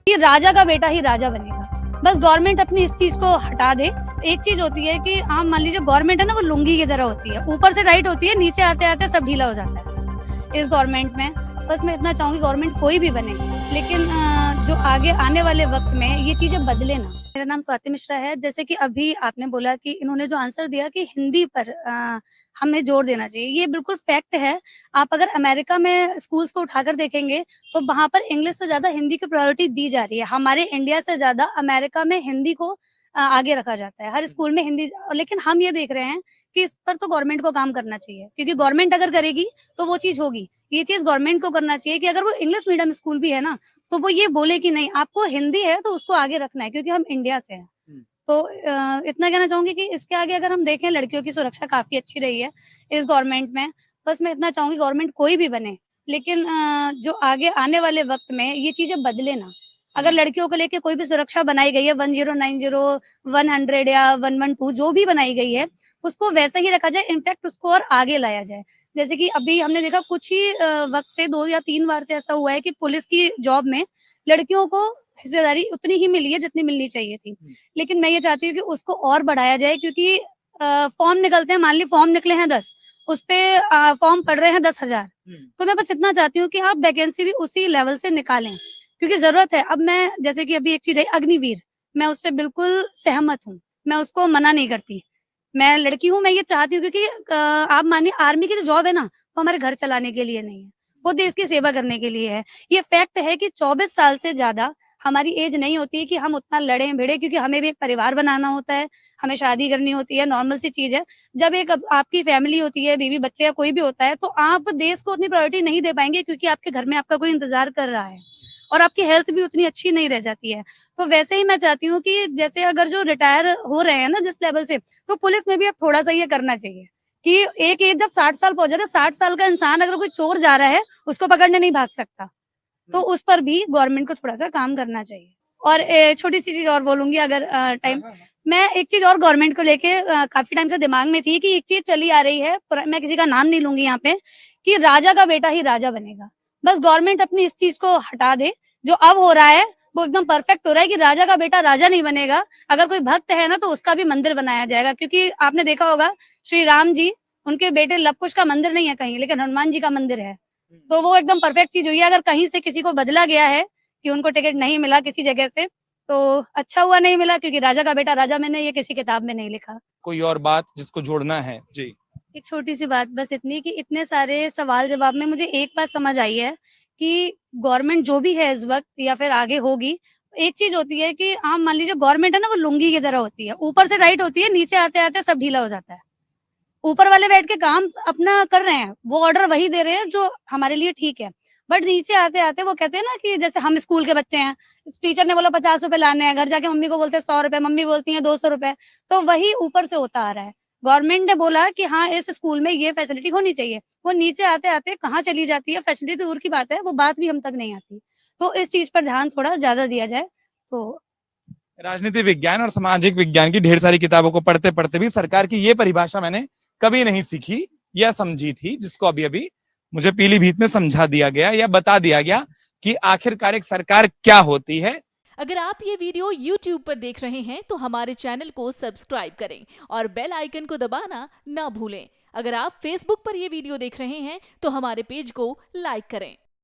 कि राजा का बेटा ही राजा बनेगा। बस गवर्नमेंट अपनी इस चीज को हटा दे। एक चीज होती है कि आप मान लीजिए गवर्नमेंट है ना, वो लुंगी की तरह होती है, ऊपर से टाइट होती है, नीचे आते आते सब ढीला हो जाता है इस गवर्नमेंट में। बस मैं इतना चाहूंगी गवर्नमेंट कोई भी बने, लेकिन जो आगे आने वाले वक्त में ये चीजें बदले ना। मेरा नाम स्वाति मिश्रा है। जैसे कि अभी आपने बोला कि इन्होंने जो आंसर दिया कि हिंदी पर हमें जोर देना चाहिए, ये बिल्कुल फैक्ट है। आप अगर अमेरिका में स्कूल्स को उठाकर देखेंगे तो वहाँ पर इंग्लिश से ज़्यादा हिंदी को प्रायोरिटी दी जा रही है। हमारे इंडिया से ज़्यादा अमेरिका में हिंदी को आगे रखा जाता है। हर स्कूल में हिंदी, लेकिन हम ये देख रहे हैं कि इस पर तो गवर्नमेंट को काम करना चाहिए, क्योंकि गवर्नमेंट अगर करेगी तो वो चीज़ होगी। ये चीज़ गवर्नमेंट को करना चाहिए कि अगर वो इंग्लिश मीडियम स्कूल भी है ना, तो वो ये बोले कि नहीं, आपको हिंदी है तो उसको आगे रखना है, क्योंकि हम इंडिया से हैं। तो इतना कहना चाहूँगी कि इसके आगे अगर हम देखें, लड़कियों की सुरक्षा काफ़ी अच्छी रही है इस गवर्नमेंट में। बस मैं इतना चाहूँगी गवर्नमेंट कोई भी बने, लेकिन जो आगे आने वाले वक़्त में ये चीज़ें बदले ना। अगर लड़कियों को लेके कोई भी सुरक्षा बनाई गई है 1090, 100 या 112 जो भी बनाई गई है, उसको वैसा ही रखा जाए, इनफैक्ट उसको और आगे लाया जाए। जैसे कि अभी हमने देखा कुछ ही वक़्त से 2 या 3 बार से ऐसा हुआ है कि पुलिस की जॉब में लड़कियों को हिस्सेदारी उतनी ही मिली है जितनी मिलनी चाहिए थी। लेकिन मैं ये चाहती हूँ कि उसको और बढ़ाया जाए, क्योंकि फॉर्म निकलते हैं, मान ली फॉर्म निकले हैं 10, उसपे फॉर्म पड़ रहे हैं 10,000। तो मैं बस इतना चाहती हूँ कि आप वैकेंसी भी उसी लेवल से निकालें, क्योंकि ज़रूरत है। अब मैं जैसे कि अभी एक चीज़ है अग्निवीर, मैं उससे बिल्कुल सहमत हूँ, मैं उसको मना नहीं करती। मैं लड़की हूँ, मैं ये चाहती हूँ, क्योंकि आप मानिए आर्मी की जो जॉब है ना, वो हमारे घर चलाने के लिए नहीं है, वो देश की सेवा करने के लिए है। ये फैक्ट है कि 24 साल से ज़्यादा हमारी एज नहीं होती है कि हम उतना लड़ें-भिड़ें, क्योंकि हमें भी एक परिवार बनाना होता है, हमें शादी करनी होती है, नॉर्मल सी चीज़ है। जब एक अब आपकी फैमिली होती है, बीवी बच्चे या कोई भी होता है, तो आप देश को उतनी प्रायोरिटी नहीं दे पाएँगे, क्योंकि आपके घर में आपका कोई इंतज़ार कर रहा है और आपकी हेल्थ भी उतनी अच्छी नहीं रह जाती है। तो वैसे ही मैं चाहती हूँ कि जैसे अगर जो रिटायर हो रहे हैं ना जिस लेवल से, तो पुलिस में भी अब थोड़ा-सा ये करना चाहिए कि एक एज जब 60 साल पहुँच जाता है, 60 साल का इंसान अगर कोई चोर जा रहा है, उसको पकड़ने नहीं भाग सकता। तो उस पर भी गवर्नमेंट को थोड़ा-सा काम करना चाहिए। और छोटी-सी चीज़ और बोलूँगी अगर टाइम, मैं एक चीज़ और गवर्नमेंट को लेके काफ़ी टाइम से दिमाग में थी कि एक चीज़ चली आ रही है, पर मैं किसी का नाम नहीं लूँगी यहाँ पे, कि राजा का बेटा ही राजा बनेगा। बस गवर्नमेंट अपनी इस चीज़ को हटा दे, जो अब हो रहा है, वो एकदम परफेक्ट हो रहा है कि राजा का बेटा राजा नहीं बनेगा। अगर कोई भक्त है ना, तो उसका भी मंदिर बनाया जाएगा, क्योंकि आपने देखा होगा श्री राम जी, उनके बेटे लव कुश का मंदिर नहीं है कहीं, लेकिन हनुमान जी का मंदिर है। तो वो एकदम परफेक्ट चीज़ हुई है। अगर कहीं से किसी को बदला गया है कि उनको टिकट नहीं मिला किसी जगह से, तो अच्छा हुआ नहीं मिला, क्योंकि राजा का बेटा राजा मैंने ये किसी किताब में नहीं लिखा। कोई और बात जिसको जोड़ना है? जी। एक छोटी-सी बात बस इतनी कि इतने सारे सवाल-जवाब में मुझे एक बात समझ आई है कि गवर्नमेंट जो भी है इस वक़्त या फिर आगे होगी, एक चीज़ होती है कि आप मान लीजिए गवर्नमेंट है ना, वो लुंगी की तरह होती है, ऊपर से टाइट होती है, नीचे आते-आते सब ढीला हो जाता है। ऊपर वाले बैठ के काम अपना कर रहे हैं, वो ऑर्डर वही दे रहे हैं जो हमारे लिए ठीक है। बट नीचे आते-आते वो कहते हैं ना कि जैसे हम स्कूल के बच्चे हैं, टीचर ने बोला ₹50 लाने हैं, घर जाके मम्मी को बोलते हैं ₹100, मम्मी बोलती हैं ₹200, तो वही ऊपर से होता आ रहा है। गवर्नमेंट ने बोला कि हाँ, इस स्कूल में ये फैसिलिटी होनी चाहिए, वो नीचे आते-आते कहाँ चली जाती है, फैसिलिटी तो दूर की बात है, वो बात भी हम तक नहीं आती। तो इस चीज़ पर ध्यान थोड़ा ज़्यादा दिया जाए, तो राजनीति विज्ञान और सामाजिक विज्ञान की ढेर सारी किताबों को पढ़ते पढ़ते भी सरकार की ये परिभाषा मैंने कभी नहीं सीखी या समझी थी, जिसको अभी अभी मुझे पीलीभीत में समझा दिया गया या बता दिया गया कि आखिरकार एक सरकार क्या होती है। अगर आप ये वीडियो YouTube पर देख रहे हैं तो हमारे चैनल को सब्सक्राइब करें और बेल आइकन को दबाना ना भूलें। अगर आप Facebook पर ये वीडियो देख रहे हैं तो हमारे पेज को लाइक करें।